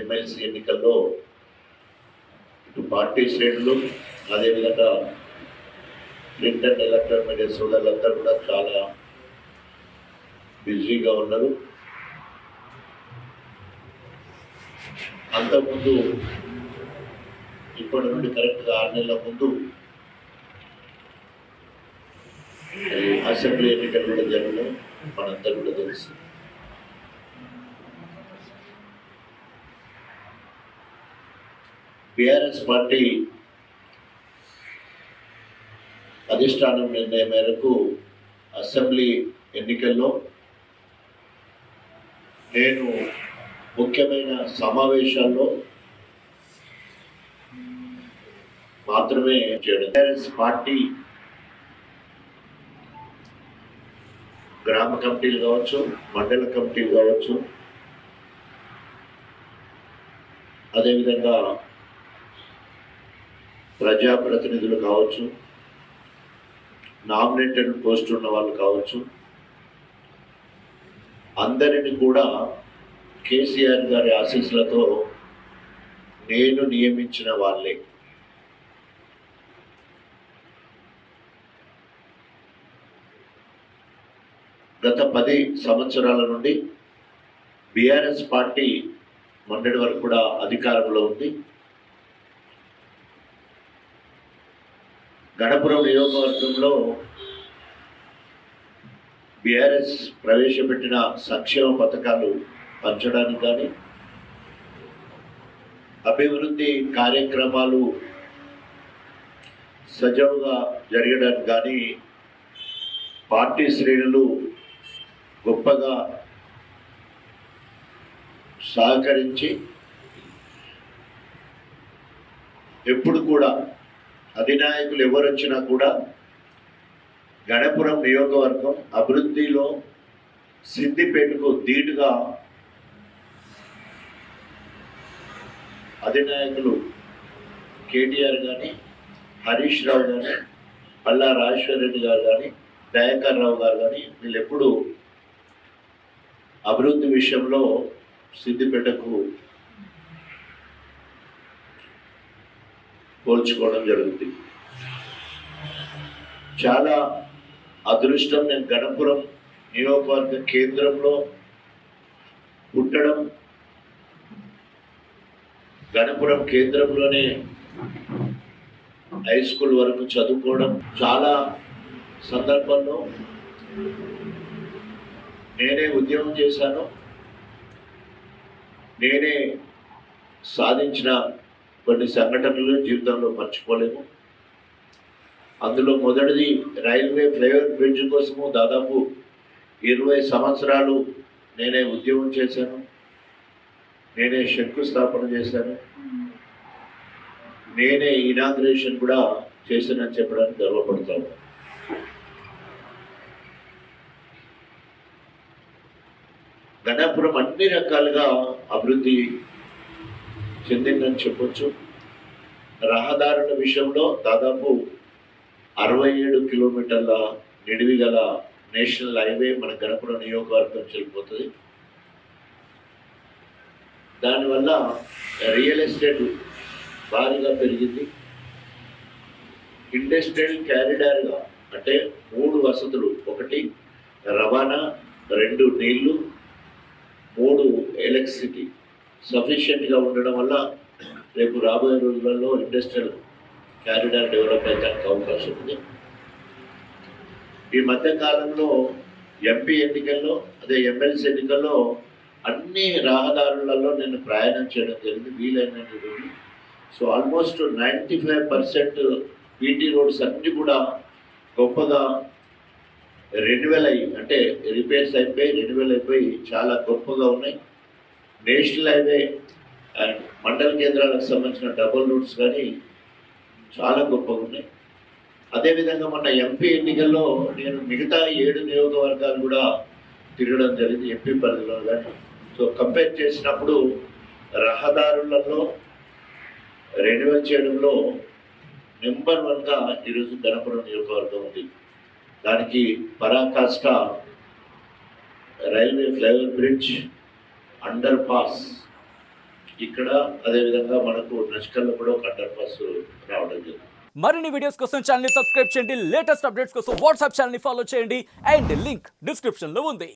MLC ఎన్నికల్లో ఇటు party శ్రేణులు అదేవిధంగా ప్రింట్ అండ్ ఎలక్ట్రానిక్ మీడియా సోదరులందరూ కూడా చాలా బిజీగా ఉన్నారు. అంతకుముందు ఇప్పటి నుండి కరెక్ట్గా 6 నెలల ముందు అసెంబ్లీ ఎన్నికలు కూడా జరిగినాయి, మనందరూ కూడా తెలుసు. బీఆర్ఎస్ పార్టీ అధిష్టానం నిర్ణయం మేరకు అసెంబ్లీ ఎన్నికల్లో నేను ముఖ్యమైన సమావేశాల్లో మాత్రమే చేయడం. బీఆర్ఎస్ పార్టీ గ్రామ కమిటీలు కావచ్చు, మండల కమిటీలు కావచ్చు, అదేవిధంగా ప్రజాప్రతినిధులు కావచ్చు, నామినేటెడ్ పోస్ట్ ఉన్న వాళ్ళు కావచ్చు, అందరిని కూడా కేసీఆర్ గారి ఆశీస్సులతో నేను నియమించిన వాళ్ళే. గత 10 సంవత్సరాల నుండి బీఆర్ఎస్ పార్టీ మొన్నటి వరకు కూడా అధికారంలో ఉంది. గణపురం నియోజకవర్గంలో బీఆర్ఎస్ ప్రవేశపెట్టిన సంక్షేమ పథకాలు పంచడానికి కానీ, అభివృద్ధి కార్యక్రమాలు సజావుగా జరగడానికి కానీ పార్టీ శ్రేణులు గొప్పగా సహకరించి ఎప్పుడు కూడా అధినాయకులు ఎవరు వచ్చినా కూడా గణపురం నియోజకవర్గం అభివృద్ధిలో సిద్దిపేటకు ధీటుగా అధినాయకులు కేటీఆర్ కానీ, హరీష్ రావు కానీ, పల్లా రాజేశ్వర రెడ్డి గారు కానీ, దయాకర్ రావు గారు కానీ వీళ్ళు ఎప్పుడు అభివృద్ధి విషయంలో సిద్దిపేటకు పోల్చుకోవడం జరుగుతుంది. చాలా అదృష్టం నేను గణపురం నియోజకవర్గ కేంద్రంలో పుట్టడం, గణపురం కేంద్రంలోనే హై స్కూల్ వరకు చదువుకోవడం. చాలా సందర్భంలో నేనే ఉద్యమం చేశాను, నేనే సాధించిన కొన్ని సంఘటనలు జీవితంలో మర్చిపోలేము. అందులో మొదటిది రైల్వే ఫ్లైఓవర్ బ్రిడ్జ్ కోసము దాదాపు 20 సంవత్సరాలు నేనే ఉద్యమం చేశాను, నేనే శంకుస్థాపన చేశాను, నేనే ఇనాగ్రేషన్ కూడా చేశానని చెప్పడానికి గర్వపడతాను. గణపురం అన్ని రకాలుగా అభివృద్ధి చెందిందని చెప్పొచ్చు. రహదారుల విషయంలో దాదాపు 67 కిలోమీటర్ల నిడివి గల నేషనల్ హైవే మన గణపురం నియోజకవర్గం చెల్లిపోతుంది. దానివల్ల రియల్ ఎస్టేట్ భారీగా పెరిగింది. ఇండస్ట్రియల్ క్యారిడార్గా అంటే 3 వసతులు, 1 రవాణా, 2 నీళ్లు, 3 ఎలక్ట్రిసిటీ సఫిషియెంట్గా ఉండడం వల్ల రేపు రాబోయే రోజులలో ఇండస్ట్రియల్ క్యారిడార్ డెవలప్ అయ్యడానికి అవకాశం ఉంది. ఈ మధ్య కాలంలో ఎంపీ ఎన్నికల్లో అదే ఎమ్మెల్సీ ఎన్నికల్లో అన్ని రహదారులలో నేను ప్రయాణం చేయడం జరిగింది వీలైనన్ని రోజులు. సో ఆల్మోస్ట్ 95% పీటీ రోడ్స్ అన్నీ కూడా గొప్పగా రెన్యువల్ అయ్యి అంటే రిపేర్స్ అయిపోయి రెన్యువల్ అయిపోయి చాలా గొప్పగా ఉన్నాయి. నేషనల్ హైవే అండ్ మండల కేంద్రాలకు సంబంధించిన డబుల్ రూట్స్ కానీ చాలా గొప్పగా ఉన్నాయి. అదేవిధంగా మొన్న ఎంపీ ఎన్నికల్లో నేను మిగతా 7 నియోజకవర్గాలు కూడా తిరగడం జరిగింది ఎంపీ పరిధిలో కానీ. సో కంపేర్ చేసినప్పుడు రహదారులలో రెన్యువల్ చేయడంలో నెంబర్ 1గా ఈరోజు గణపురం నియోజకవర్గం ఉంది. దానికి పరాకాష్ట railway flyover bridge, under pass, ఇక్కడ అదేవిధంగా మనకు నష్కల్లో కూడా ఒక అండర్ పాస్ రావడం జరిగింది. మరిన్ని వీడియోస్ కోసం ఛానల్ ని సబ్స్క్రైబ్ చేయండి, లేటెస్ట్ అప్డేట్స్ కోసం వాట్సాప్ ఛానల్ ని ఫాలో చేయండి అండ్ లింక్ డిస్క్రిప్షన్ లో ఉంది.